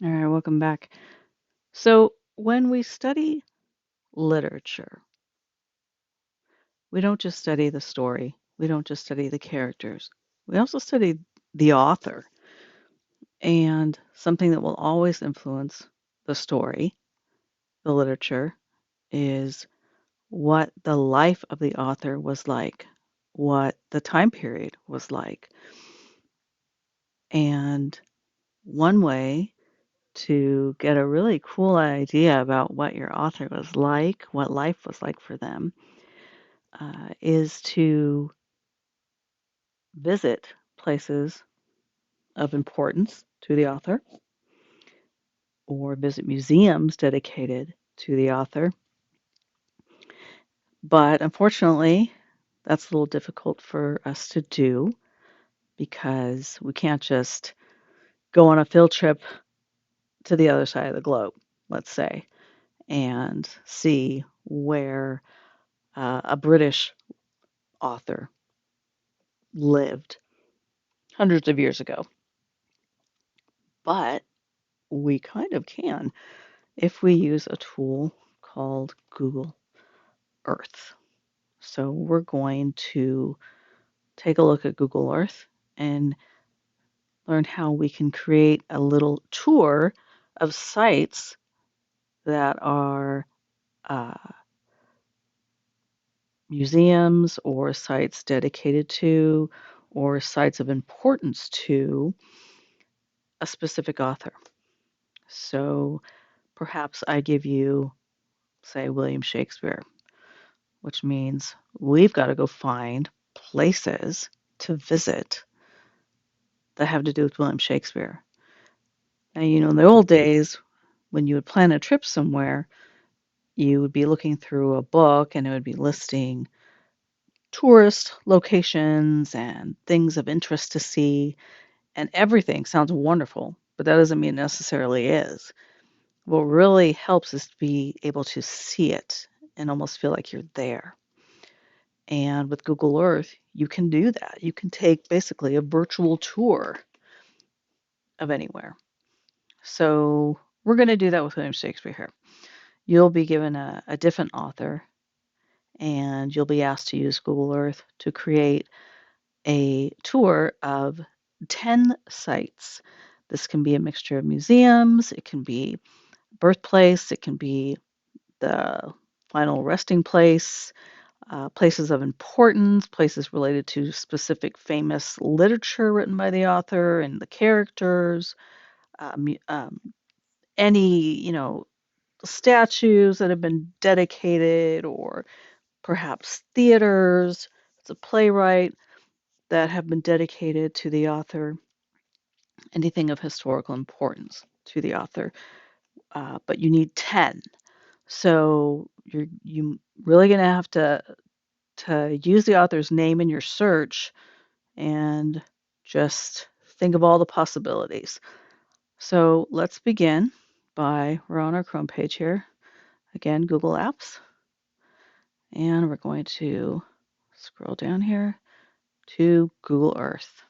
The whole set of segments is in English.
All right, welcome back. So, when we study literature, we don't just study the story, we don't just study the characters, we also study the author. And something that will always influence the story, the literature, is what the life of the author was like, what the time period was like. And one way to get a really cool idea about what your author was like, what life was like for them, is to visit places of importance to the author or visit museums dedicated to the author. But unfortunately, that's a little difficult for us to do because we can't just go on a field trip to the other side of the globe, let's say, and see where a British author lived hundreds of years ago. But we kind of can if we use a tool called Google Earth. So we're going to take a look at Google Earth and learn how we can create a little tour of sites that are uh, museums or sites dedicated to or sites of importance to a specific author. So perhaps I give you, say, William Shakespeare, which means we've got to go find places to visit that have to do with William Shakespeare. And in the old days, when you would plan a trip somewhere, you would be looking through a book and it would be listing tourist locations and things of interest to see, and everything sounds wonderful, but that doesn't mean it necessarily is. What really helps is to be able to see it and almost feel like you're there. And with Google Earth, you can do that. You can take basically a virtual tour of anywhere. So we're going to do that with William Shakespeare here. You'll be given a different author and you'll be asked to use Google Earth to create a tour of 10 sites. This can be a mixture of museums, it can be birthplace, it can be the final resting place, places of importance, places related to specific famous literature written by the author and the characters, any, statues that have been dedicated, or perhaps theaters. It's a playwright that have been dedicated to the author, anything of historical importance to the author. But you need 10. So you really going to have to use the author's name in your search and just think of all the possibilities. So let's begin we're on our Chrome page here. Again, Google Apps. And we're going to scroll down here to Google Earth.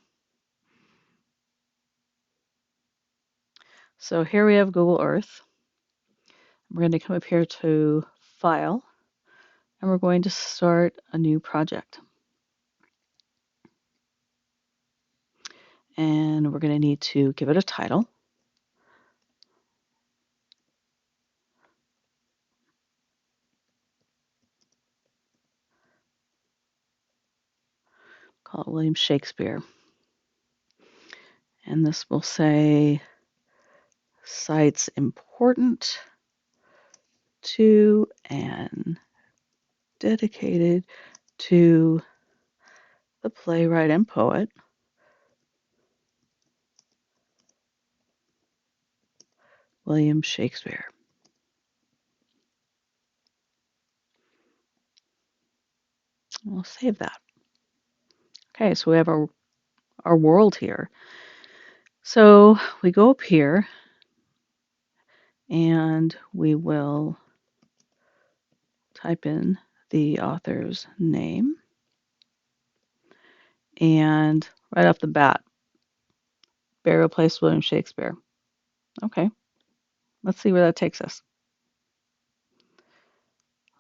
So here we have Google Earth. We're going to come up here to File, and we're going to start a new project. And we're going to need to give it a title. Call it William Shakespeare. And this will say sites important to and dedicated to the playwright and poet William Shakespeare. We'll save that. Okay, so we have our world here. So we go up here and we will type in the author's name. And right off the bat, burial place William Shakespeare. Okay, Let's see where that takes us.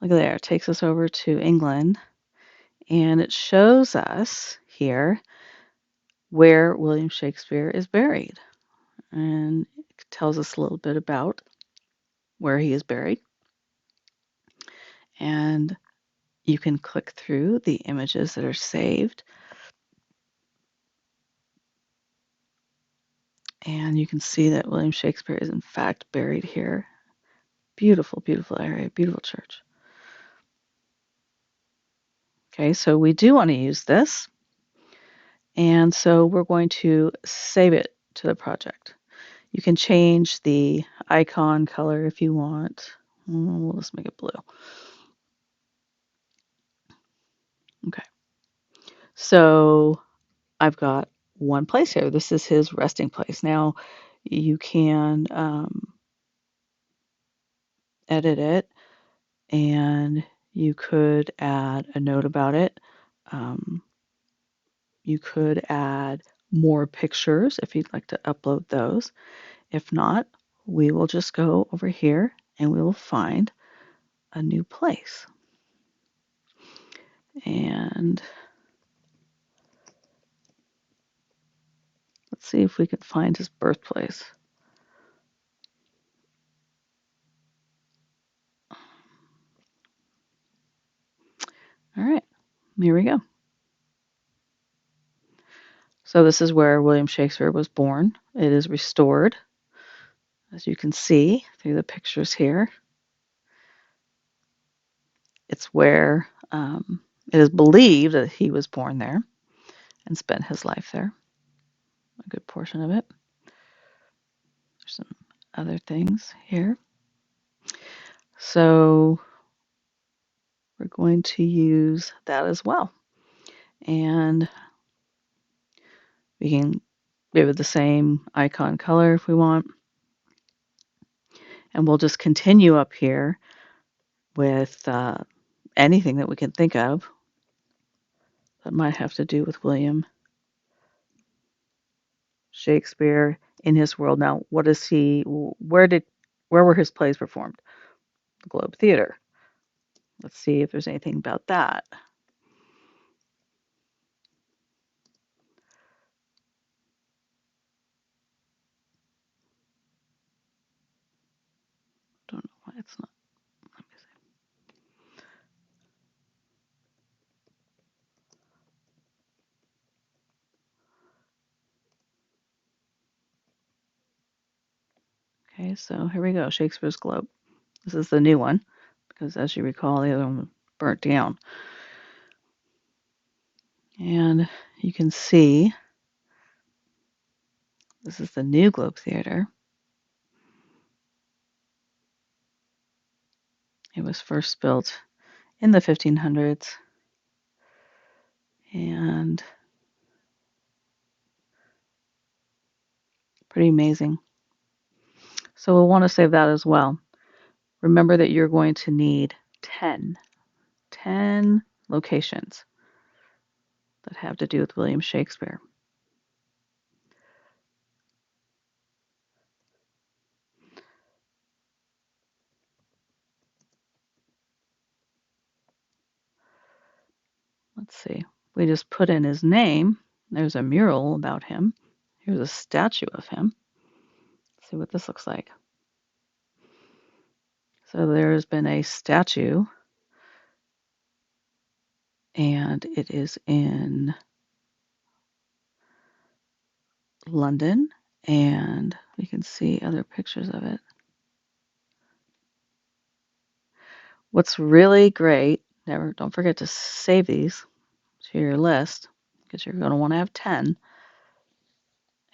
Look at there, it takes us over to England, and it shows us here where William Shakespeare is buried. And it tells us a little bit about where he is buried. And you can click through the images that are saved. And you can see that William Shakespeare is in fact buried here. Beautiful, beautiful area, beautiful church. Okay, so we do want to use this. And so we're going to save it to the project. You can change the icon color if you want. We'll just make it blue. Okay. So I've got one place here. This is his resting place. Now you can edit it, and you could add a note about it. You could add more pictures if you'd like to upload those. If not, we will just go over here and we will find a new place. And let's see if we can find his birthplace. All right, here we go. So this is where William Shakespeare was born. It is restored, as you can see through the pictures here. It's where it is believed that he was born there and spent his life there, a good portion of it. There's some other things here. So we're going to use that as well. And we can give it the same icon color if we want. And we'll just continue up here with anything that we can think of that might have to do with William Shakespeare in his world. Now, what is he? Where were his plays performed? The Globe Theater. Let's see if there's anything about that. Don't know why it's not. Let me see. Okay, so here we go. Shakespeare's Globe. This is the new one because, as you recall, the other one burnt down. And you can see this is the new Globe Theater. It was first built in the 1500s, and pretty amazing. So we'll want to save that as well. Remember that you're going to need 10 locations that have to do with William Shakespeare. Let's see. We just put in his name. There's a mural about him. Here's a statue of him. Let's see what this looks like. So there's been a statue, and it is in London, and we can see other pictures of it. What's really great, don't forget to save these to your list because you're going to want to have 10,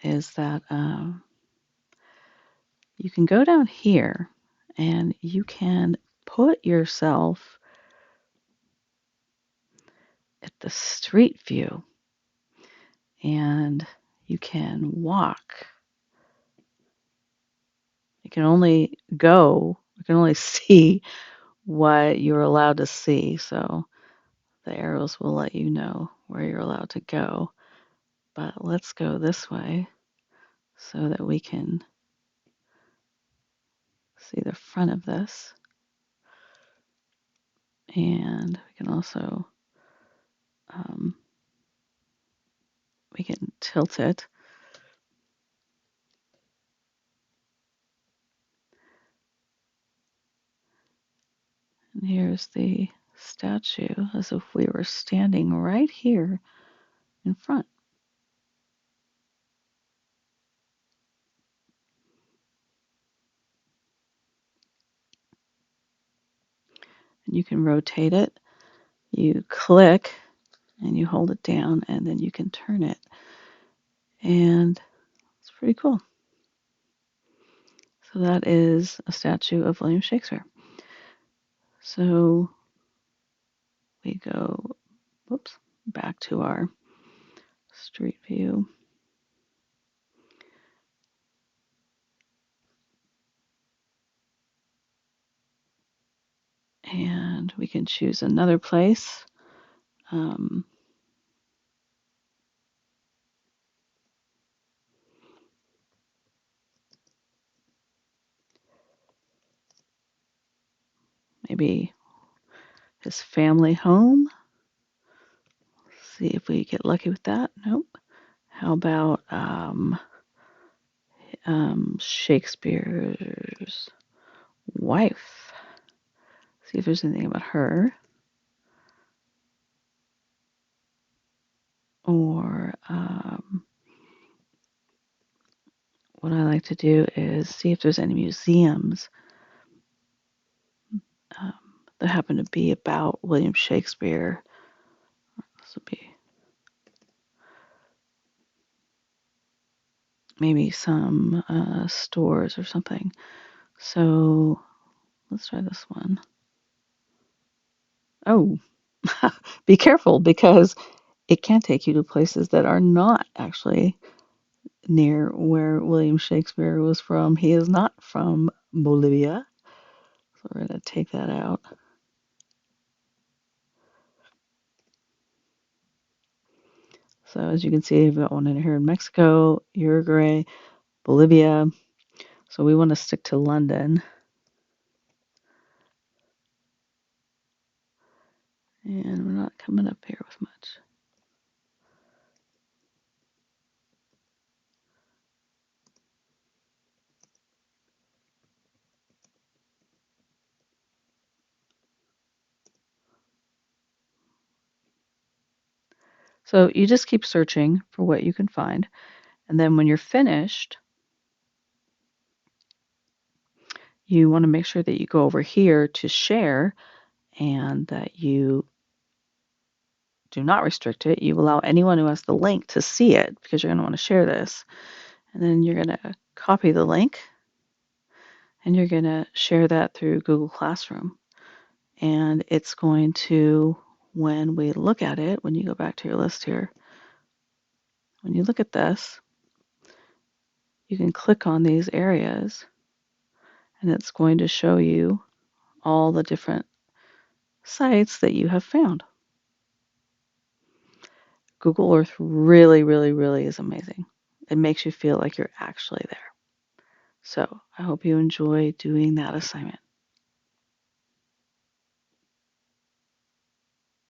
is that you can go down here and you can put yourself at the street view and you can walk. You can only see what you're allowed to see. So the arrows will let you know where you're allowed to go. But let's go this way so that we can see the front of this. And we can also, we can tilt it. And here's the statue as if we were standing right here in front. And you can rotate it. You click and you hold it down, and then you can turn it. And it's pretty cool. So that is a statue of William Shakespeare. So we go, whoops, back to our street view. And we can choose another place. Maybe his family home. See if we get lucky with that. Nope. How about Shakespeare's wife? See if there's anything about her. Or what I like to do is see if there's any museums that happen to be about William Shakespeare. This would be maybe some stores or something. So let's try this one. Oh, be careful because it can take you to places that are not actually near where William Shakespeare was from. He is not from Bolivia. So we're going to take that out. So as you can see, we've got one in here in Mexico, Uruguay, Bolivia. So we want to stick to London. And we're not coming up here with much. So you just keep searching for what you can find. And then when you're finished, you want to make sure that you go over here to share and that you do not restrict it. You allow anyone who has the link to see it because you're going to want to share this. And then you're going to copy the link and you're going to share that through Google Classroom. And it's going to, when we look at it, when you go back to your list here, when you look at this, you can click on these areas and it's going to show you all the different sites that you have found. Google Earth really, really, really is amazing. It makes you feel like you're actually there. So I hope you enjoy doing that assignment.